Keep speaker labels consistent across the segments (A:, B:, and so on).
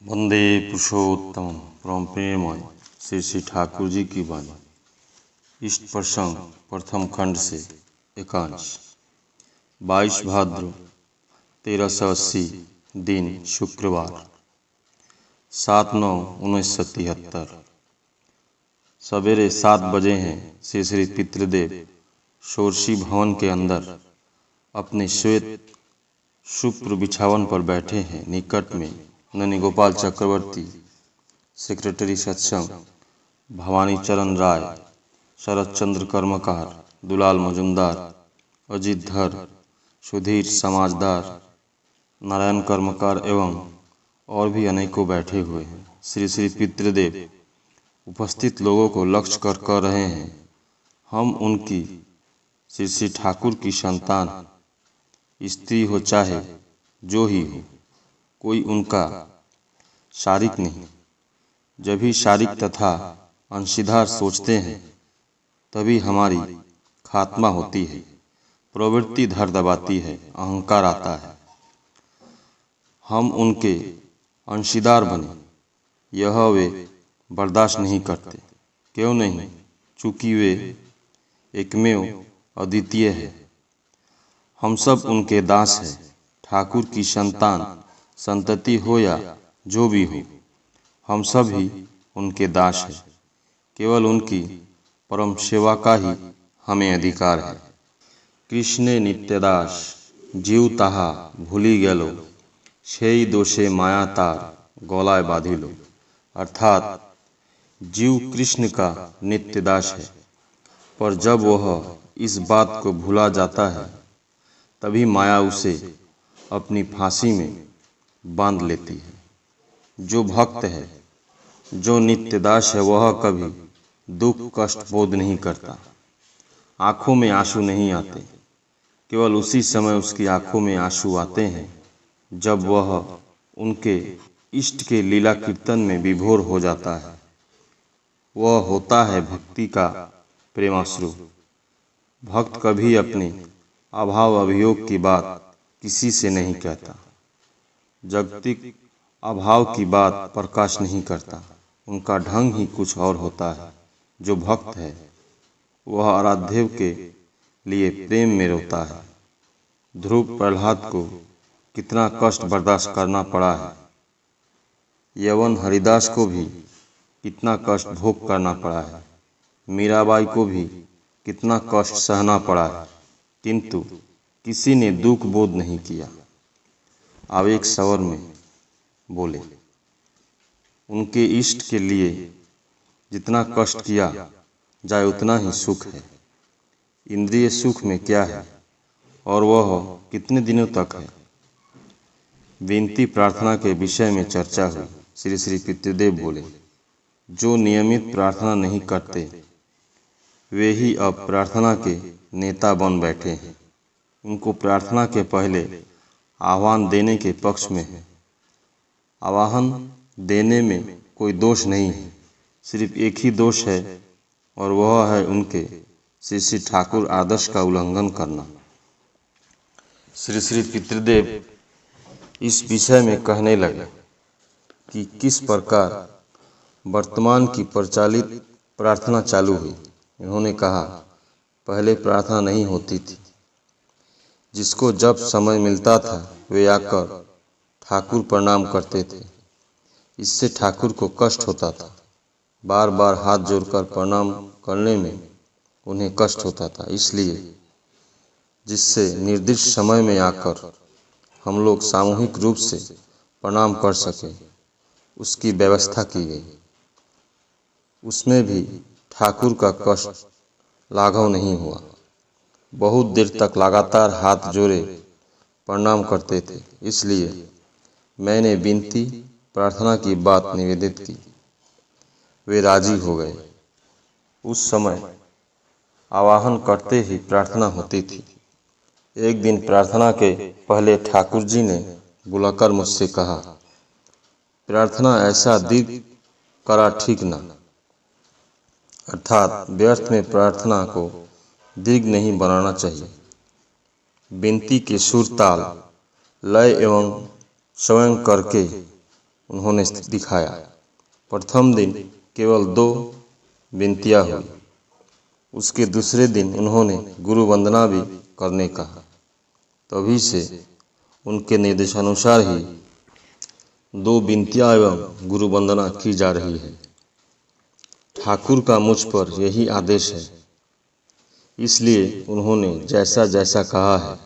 A: वंदे पुरुषोत्तम परम प्रेममय श्री श्री ठाकुर जी की वाणी। इष्ट प्रसंग प्रथम खंड से एकांश। 22 भाद्र 1380 दिन शुक्रवार 7/9/1973। सवेरे 7 बजे हैं। श्री श्री पितृदेव षोडशी भवन के अंदर अपने श्वेत शुभ्र बिछावन पर बैठे हैं। निकट में ननी गोपाल चक्रवर्ती, सेक्रेटरी सत्संग, भवानी चरण राय, शरद चंद्र कर्मकार, दुलाल मजुमदार, अजित धर, सुधीर समाजदार, नारायण कर्मकार एवं और भी अनेकों बैठे हुए हैं। श्री श्री पितृदेव उपस्थित लोगों को लक्ष्य कर कह रहे हैं, हम उनकी श्री श्री ठाकुर की संतान, स्त्री हो चाहे जो ही हो, कोई उनका शारिक नहीं। जब भी शारिक तथा अंशीदार सोचते हैं तभी हमारी खात्मा होती है, प्रवृत्ति धर दबाती है, अहंकार आता है। हम उनके अंशीदार बने यह वे बर्दाश्त नहीं करते। क्यों नहीं? चूँकि वे एकमेव अद्वितीय है। हम सब उनके दास हैं। ठाकुर की संतान, संतति हो या जो भी हो, हम सब ही उनके दास हैं। केवल उनकी परम सेवा का ही हमें अधिकार है। कृष्णे नित्यदास जीव ताहा भूली गेलो, छेई दोषे माया तार गौलाय बाधिलो। अर्थात जीव कृष्ण का नित्य दास है, पर जब वह इस बात को भूला जाता है तभी माया उसे अपनी फांसी में बांध लेती है। जो भक्त है, जो नित्य दास है, वह कभी दुख कष्ट बोध नहीं करता। आंखों में आंसू नहीं आते। केवल उसी समय उसकी आंखों में आंसू आते हैं जब वह उनके इष्ट के लीला कीर्तन में विभोर हो जाता है। वह होता है भक्ति का प्रेमाश्रु। भक्त कभी अपने अभाव अभियोग की बात किसी से नहीं कहता। जागतिक अभाव की बात प्रकाश नहीं करता। उनका ढंग ही कुछ और होता है। जो भक्त है वह आराध्य के लिए प्रेम में रोता है। ध्रुव प्रहलाद को कितना कष्ट बर्दाश्त करना पड़ा है। यवन हरिदास को भी कितना कष्ट भोग करना पड़ा है। मीराबाई को भी कितना कष्ट सहना पड़ा है, किंतु किसी ने दुख बोध नहीं किया। आवेग स्वर में बोले, उनके इष्ट के लिए जितना कष्ट किया जाए उतना ही सुख है। इंद्रिय सुख में क्या है और वह कितने दिनों तक है। विनती प्रार्थना के विषय में चर्चा हुई। श्री श्री पितृदेव बोले, जो नियमित प्रार्थना नहीं करते वे ही अब प्रार्थना के नेता बन बैठे हैं। उनको प्रार्थना के पहले आह्वान देने के पक्ष में है। आवाहन देने में कोई दोष नहीं है, सिर्फ एक ही दोष है और वह है उनके श्री श्री ठाकुर आदर्श का उल्लंघन करना। श्री श्री पितृदेव इस विषय में कहने लगे कि किस प्रकार वर्तमान की प्रचलित प्रार्थना चालू हुई। इन्होंने कहा, पहले प्रार्थना नहीं होती थी। जिसको जब समय मिलता था वे आकर ठाकुर प्रणाम करते थे। इससे ठाकुर को कष्ट होता था। बार बार हाथ जोड़कर प्रणाम करने में उन्हें कष्ट होता था। इसलिए जिससे निर्दिष्ट समय में आकर हम लोग सामूहिक रूप से प्रणाम कर सकें, उसकी व्यवस्था की गई। उसमें भी ठाकुर का कष्ट लाघव नहीं हुआ। बहुत देर तक लगातार हाथ जोड़े प्रणाम करते थे। इसलिए मैंने विनती प्रार्थना की बात निवेदित की। वे राजी हो गए। उस समय आवाहन करते ही प्रार्थना होती थी। एक दिन प्रार्थना के पहले ठाकुर जी ने बुलाकर मुझसे कहा, प्रार्थना ऐसा दीर्घ करा ठीक ना। अर्थात व्यर्थ में प्रार्थना को दीर्घ नहीं बनाना चाहिए। विनती के सुर, ताल, लय एवं स्वयं करके उन्होंने दिखाया। प्रथम दिन केवल 2 विनतियाँ हुई। उसके दूसरे दिन उन्होंने गुरु वंदना भी करने कहा। तभी से उनके निर्देशानुसार ही 2 विनतियाँ एवं गुरु वंदना की जा रही है। ठाकुर का मुझ पर यही आदेश है, इसलिए उन्होंने जैसा जैसा कहा है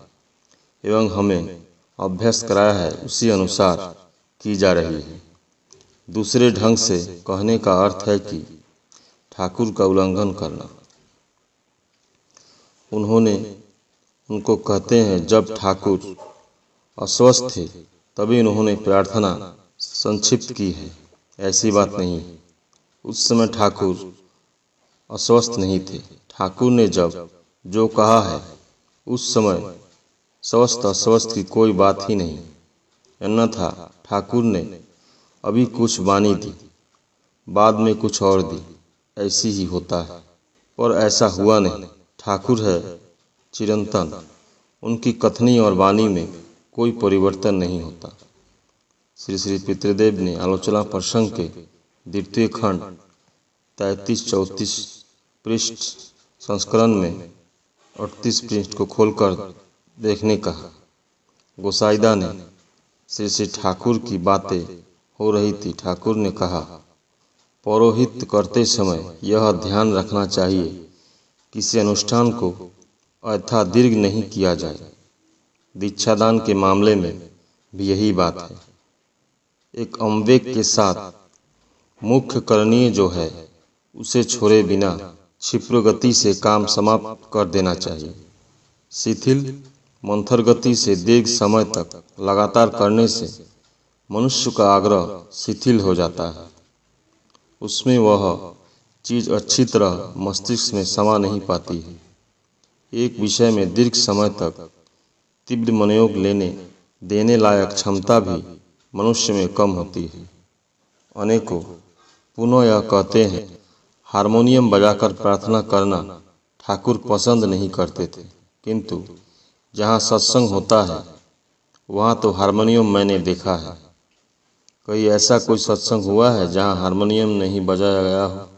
A: एवं हमें अभ्यास कराया है उसी अनुसार की जा रही है। दूसरे ढंग से कहने का अर्थ है कि ठाकुर का उल्लंघन करना। उनको कहते हैं जब ठाकुर अस्वस्थ थे तभी उन्होंने प्रार्थना संक्षिप्त की है, ऐसी बात नहीं है। उस समय ठाकुर अस्वस्थ नहीं थे। ठाकुर ने जब जो कहा है उस समय स्वस्थ अस्वस्थ की कोई बात ही नहीं। अन्यथा ठाकुर ने अभी कुछ वाणी दी, बाद में कुछ और दी, ऐसी ही होता है। पर ऐसा हुआ नहीं। ठाकुर है चिरंतन, उनकी कथनी और वाणी में कोई परिवर्तन नहीं होता। श्री श्री पितृदेव ने आलोचना प्रसंग के 2 खंड 33-34 पृष्ठ संस्करण में 38 पृष्ठ को खोलकर देखने कहा। गोसाईदा ने श्री श्री ठाकुर की बातें हो रही थी। ठाकुर ने कहा, पौरोहित्य करते समय यह ध्यान रखना चाहिए किसी अनुष्ठान को अयथा दीर्घ नहीं किया जाए। दीक्षादान के मामले में भी यही बात है। एक अम्वेग के साथ मुख्य करणीय जो है उसे छोड़े बिना क्षिप्र गति से काम समाप्त कर देना चाहिए। शिथिल मंथर गति से दीर्घ समय तक लगातार करने से मनुष्य का आग्रह शिथिल हो जाता है। उसमें वह चीज अच्छी तरह मस्तिष्क में समा नहीं पाती है। एक विषय में दीर्घ समय तक तीव्र मनोयोग देने लायक क्षमता भी मनुष्य में कम होती है। अनेकों पुनः यह कहते हैं, हारमोनियम बजाकर प्रार्थना करना ठाकुर पसंद नहीं करते थे, किंतु जहाँ सत्संग होता है वहाँ तो हारमोनियम मैंने देखा है। कहीं ऐसा कोई सत्संग हुआ है जहाँ हारमोनियम नहीं बजाया गया हो?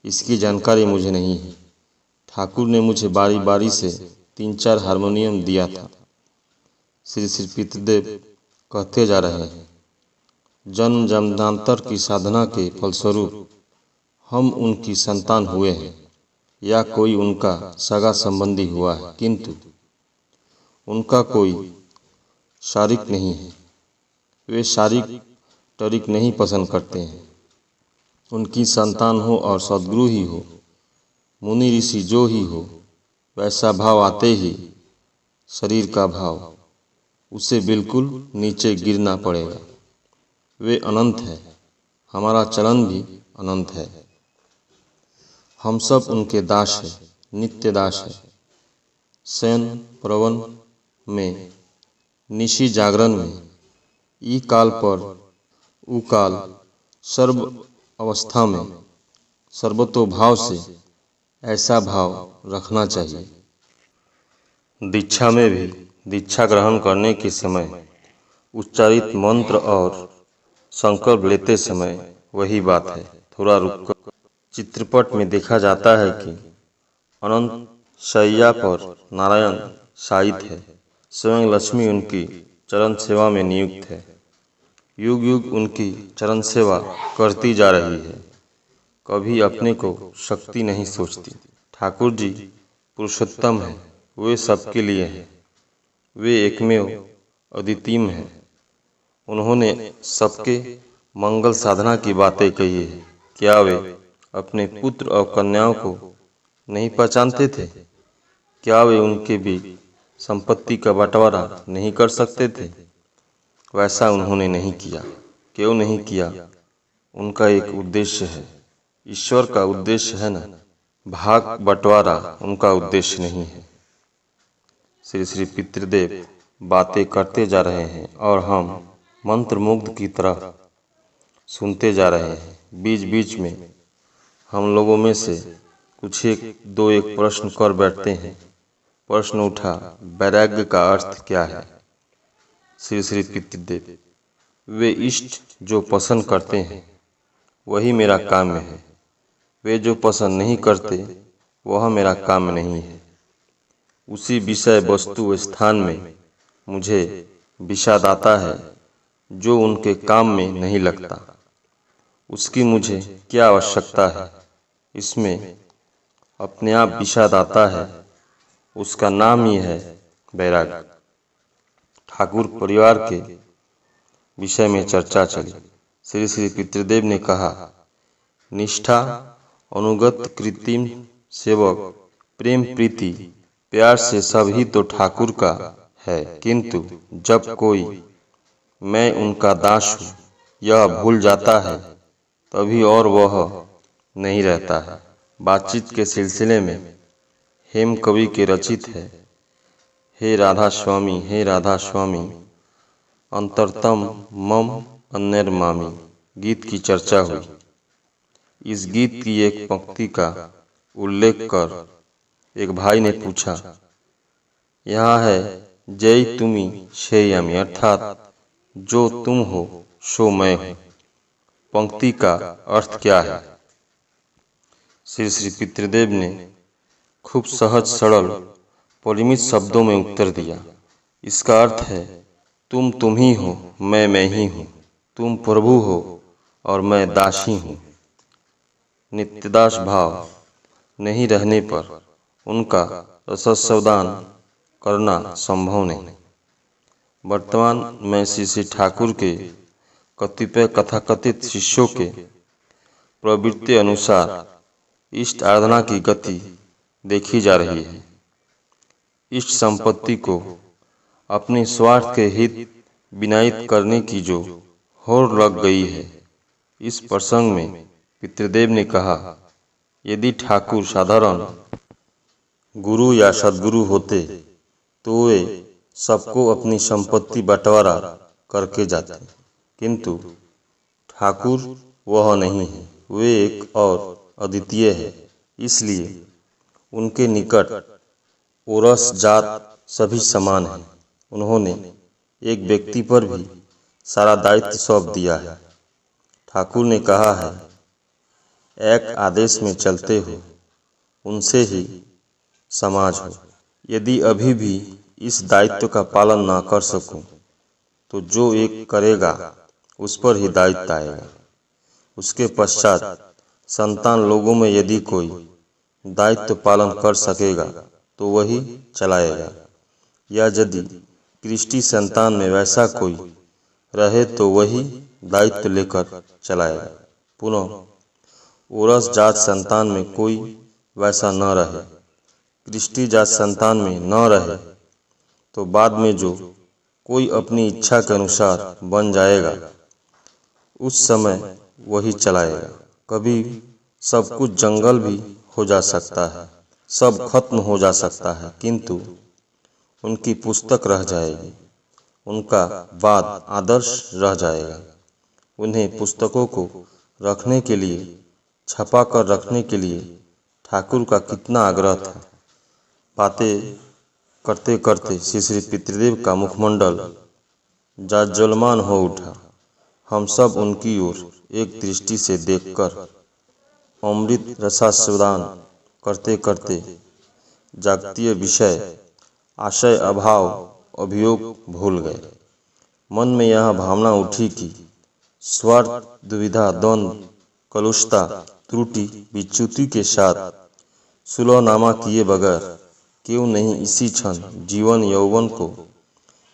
A: इसकी जानकारी मुझे नहीं है। ठाकुर ने मुझे बारी बारी से 3-4 हारमोनियम दिया था। श्री श्री पितृदेव कहते जा रहे हैं, जन्म जन्मांतर की साधना के फलस्वरूप हम उनकी संतान हुए हैं या कोई उनका सगा संबंधी हुआ है, किंतु उनका कोई शारीक नहीं है। वे शारीक टरीक नहीं पसंद करते हैं। उनकी संतान हो और सद्गुरु ही हो, मुनि ऋषि जो ही हो, वैसा भाव आते ही शरीर का भाव उसे बिल्कुल नीचे गिरना पड़ेगा। वे अनंत है, हमारा चलन भी अनंत है। हम सब उनके दास हैं, नित्य दास है। शयन प्रवन में, निशी जागरण में, ई काल पर उ काल, सर्व अवस्था में सर्वतोभाव से ऐसा भाव रखना चाहिए। दीक्षा में भी दीक्षा ग्रहण करने के समय उच्चारित मंत्र और संकल्प लेते समय वही बात है। थोड़ा रुककर चित्रपट में देखा जाता है कि अनंत शैया पर नारायण शायित है। स्वयं लक्ष्मी उनकी चरण सेवा में नियुक्त है। युग युग उनकी चरण सेवा करती जा रही है, कभी अपने को शक्ति नहीं सोचती। ठाकुर जी पुरुषोत्तम हैं, वे सबके लिए हैं। वे एकमेव अद्वितीय हैं। उन्होंने सबके मंगल साधना की बातें कही है। क्या वे अपने पुत्र और कन्याओं को नहीं पहचानते थे? क्या वे उनके भी संपत्ति का बंटवारा नहीं कर सकते थे? वैसा उन्होंने नहीं किया। क्यों नहीं किया? उनका एक उद्देश्य है। ईश्वर का उद्देश्य है ना, भाग बंटवारा उनका उद्देश्य नहीं है। श्री श्री पितृदेव बातें करते जा रहे हैं और हम मंत्रमुग्ध की तरह सुनते जा रहे हैं। बीच बीच में हम लोगों में से कुछ एक प्रश्न कर बैठते हैं। प्रश्न उठा, वैराग्य का अर्थ क्या है? श्री श्री पितृदेव, वे इष्ट जो पसंद करते हैं वही मेरा काम्य है, वे जो पसंद नहीं करते वह मेरा काम्य नहीं है। उसी विषय वस्तु स्थान में मुझे विषाद आता है जो उनके काम में नहीं लगता। उसकी मुझे क्या आवश्यकता है, इसमें अपने आप विषाद आता है, उसका नाम ही है वैराग्य। ठाकुर परिवार के विषय में चर्चा चली। श्री श्री पितृदेव ने कहा, निष्ठा, अनुगत, कृत्रिम सेवक, प्रेम, प्रीति, प्यार से सब ही तो ठाकुर का है, किंतु जब कोई मैं उनका दास हूँ यह भूल जाता है तभी और वह नहीं रहता है। बातचीत के सिलसिले में हेम कवि के रचित है, हे राधा स्वामी, हे राधा स्वामी, अंतरतम मम अन्यर्मामी गीत की चर्चा हुई। इस गीत की एक पंक्ति का उल्लेख कर एक भाई ने पूछा, यहाँ है जय तुमी शेयमी, अर्थात जो तुम हो सो मैं हूँ। पंक्ति का अर्थ क्या है? श्री श्री पितृदेव ने खूब सहज सरल परिमित शब्दों में उत्तर दिया। इसका अर्थ है, तुम ही हो, मैं ही हूँ। तुम प्रभु हो और मैं दासी हूँ। नित्यदास भाव नहीं रहने पर उनका रसस्वादन करना संभव नहीं। वर्तमान में श्री श्री ठाकुर के कतिपय कथाकथित शिष्यों के प्रवृत्ति अनुसार इष्ट आराधना की गति देखी जा रही है। इष्ट संपत्ति को अपने स्वार्थ के हित विनायित करने की जो होड़ लग गई है, इस प्रसंग में पितृदेव ने कहा, यदि ठाकुर साधारण गुरु या सदगुरु होते तो वे सबको अपनी संपत्ति बंटवारा करके जाते, किंतु ठाकुर वह नहीं है, वे एक और अद्वितीय है। इसलिए उनके निकट ओरस जात सभी समान हैं। उन्होंने एक व्यक्ति पर भी सारा दायित्व सौंप दिया है। ठाकुर ने कहा है, एक आदेश में चलते हो, उनसे ही समाज हो। यदि अभी भी इस दायित्व का पालन न कर सकूं, तो जो एक करेगा उस पर ही दायित्व आएगा। उसके पश्चात संतान लोगों में यदि कोई दायित्व पालन कर सकेगा तो वही चलाएगा, या यदि कृष्टि संतान में वैसा कोई रहे तो वही दायित्व लेकर चलाएगा। पुनः ओरस जात संतान में कोई वैसा न रहे, कृष्टि जात संतान में न रहे, तो बाद में जो कोई अपनी इच्छा के अनुसार बन जाएगा उस समय वही चलाएगा। कभी सब कुछ जंगल भी हो जा सकता है, सब खत्म हो जा सकता है, किंतु उनकी पुस्तक रह जाएगी, उनका वाद आदर्श रह जाएगा। उन्हें पुस्तकों को रखने के लिए, छपा कर रखने के लिए ठाकुर का कितना आग्रह था। बातें करते करते श्री श्री पितृदेव का मुखमंडल जाज्वल्यमान हो उठा। हम सब उनकी ओर एक दृष्टि से देखकर अमृत रसास्वादन करते करते जागतिक विषय, आशय, अभाव, अभियोग भूल गए। मन में यह भावना उठी कि स्वार्थ, दुविधा, द्वंद्व, कलुषता, त्रुटि, विच्युति के साथ सुलहनामा किए बगैर क्यों नहीं इसी क्षण जीवन यौवन को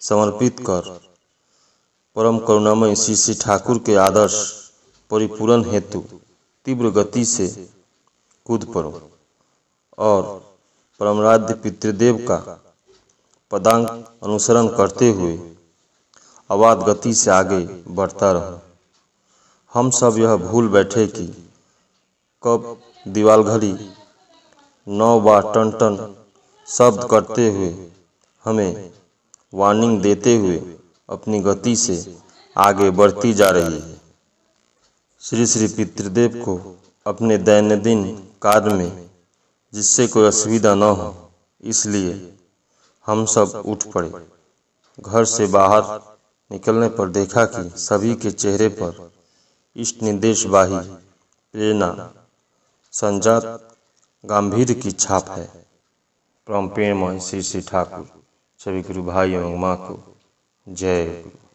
A: समर्पित कर परम करुणामय श्री श्री ठाकुर के आदर्श परिपूरण हेतु तीव्र गति से कूद पड़ो और परमराध्य पितृदेव का पदांक अनुसरण करते हुए अबाध गति से आगे बढ़ता रहो। हम सब यह भूल बैठे कि कब दीवाल घड़ी 9 बार टन टन शब्द करते हुए हमें वार्निंग देते हुए अपनी गति से आगे बढ़ती जा रही है। श्री श्री पितृदेव को अपने दैनंदिन कार्य में जिससे कोई असुविधा न हो, इसलिए हम सब उठ पड़े। घर से बाहर निकलने पर देखा कि सभी के चेहरे पर इष्ट निर्देशवाही प्रेरणा संजात गांधीर्य की छाप है। परम प्रेममय श्री ठाकुर। सभी गुरु भाई एवं माँ को जय गुरु।